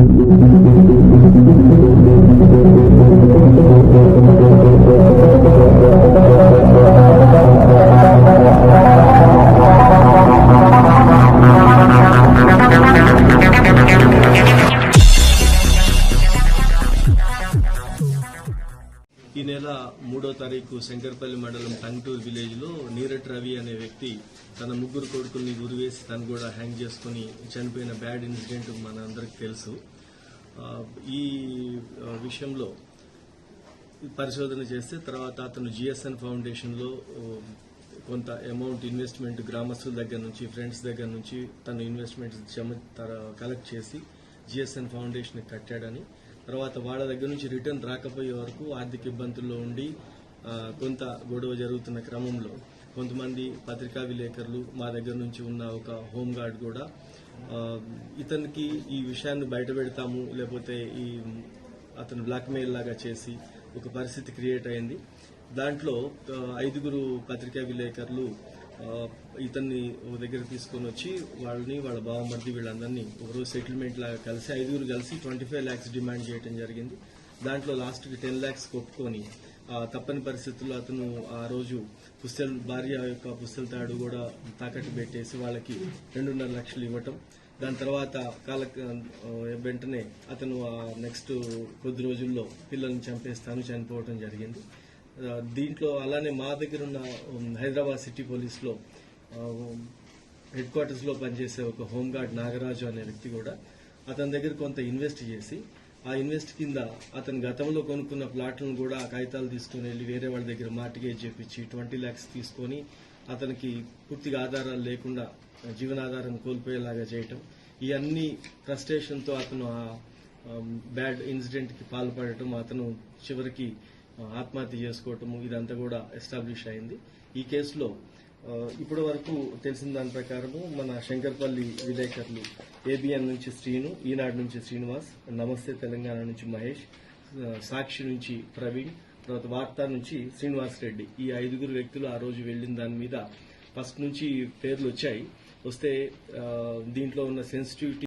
ఈ నెల 3వ తారీఖు శంకర్పల్లి మండలం టంగుటూరు విలేజ్ లో నీరట్ రవి అనే వ్యక్తి తన ముగ్గురు కొడుకుల్ని గురివేసి తను కూడా హ్యాంగ్ చేసుకుని చనిపోయిన బ్యాడ్ ఇన్సిడెంట్ మన అందరికి తెలుసు. ఈ విషయంలో పరిశోధన చేస్తే తర్వాత అతను జిఎస్ఎన్ ఫౌండేషన్ లో కొంత అమౌంట్ ఇన్వెస్ట్మెంట్ గ్రామస్తుల దగ్గర నుంచి ఫ్రెండ్స్ దగ్గర నుంచి తన ఇన్వెస్ట్మెంట్ కలెక్ట్ చేసి జిఎస్ఎన్ ఫౌండేషన్ కట్టాడని, తర్వాత వాళ్ళ దగ్గర నుంచి రిటర్న్ రాకపోయే వరకు ఆర్థిక ఇబ్బందుల్లో ఉండి కొంత గొడవ జరుగుతున్న క్రమంలో కొంతమంది పత్రికా విలేకరులు మా దగ్గర నుంచి ఉన్న ఒక హోంగార్డ్ కూడా ఇతనికి ఈ విషయాన్ని బయట పెడతాము లేకపోతే ఈ అతను బ్లాక్మెయిల్ లాగా చేసి ఒక పరిస్థితి క్రియేట్ అయింది. దాంట్లో 5 పత్రికా విలేకరులు ఇతన్ని దగ్గర తీసుకుని వచ్చి వాళ్ళని వాళ్ళ బావమర్ది వీళ్ళందరినీ ఒకరోజు సెటిల్మెంట్ లాగా కలిసి 5 కలిసి 25 lakhs డిమాండ్ చేయడం జరిగింది. దాంట్లో లాస్ట్కి 10 lakhs ఒప్పుకొని తప్పని పరిస్థితుల్లో అతను ఆ రోజు భార్య యొక్క పుస్తల తాడు కూడా తాకట్టు పెట్టేసి వాళ్ళకి 2.5 లక్షలు ఇవ్వటం. దాని తర్వాత వెంటనే అతను నెక్స్ట్ కొద్ది రోజుల్లో పిల్లల్ని చనిపోవటం జరిగింది. దీంట్లో అలానే మా దగ్గర ఉన్న హైదరాబాద్ సిటీ పోలీస్ లో హెడ్ క్వార్టర్స్ లో పనిచేసే ఒక హోంగార్డ్ నాగరాజు అనే వ్యక్తి కూడా అతని దగ్గర కొంత ఇన్వెస్ట్ చేసి ఆ ఇన్వెస్ట్ కింద అతను గతంలో కొనుక్కున్న ప్లాట్లను కూడా ఆ కాగితాలు తీసుకుని వెళ్లి వేరే వాళ్ళ దగ్గర మార్టిగేజ్ చేపించి 20 lakhs తీసుకుని అతనికి పూర్తిగా ఆధారాలు లేకుండా జీవనాధారం కోల్పోయేలాగా చేయటం, ఈ అన్ని ఫ్రస్ట్రేషన్ తో అతను ఆ బ్యాడ్ ఇన్సిడెంట్ కి పాల్పడటం, అతను చివరికి ఆత్మహత్య చేసుకోవటము ఇదంతా కూడా ఎస్టాబ్లిష్ అయింది. ఈ కేసులో ఇప్పటి వరకు తెలిసిన దాని ప్రకారము మన శంకర్పల్లి విలేకరులు ఏబిఎన్ నుంచి శ్రీను, ఈనాడు నుంచి శ్రీనివాస్, నమస్తే తెలంగాణ నుంచి మహేష్, సాక్షి నుంచి ప్రవీణ్, తర్వాత వార్తా నుంచి శ్రీనివాస్ రెడ్డి, ఈ 5 వ్యక్తులు ఆ రోజు వెళ్లిన దాని మీద ఫస్ట్ నుంచి పేర్లు వస్తే దీంట్లో ఉన్న సెన్సిటివిటీ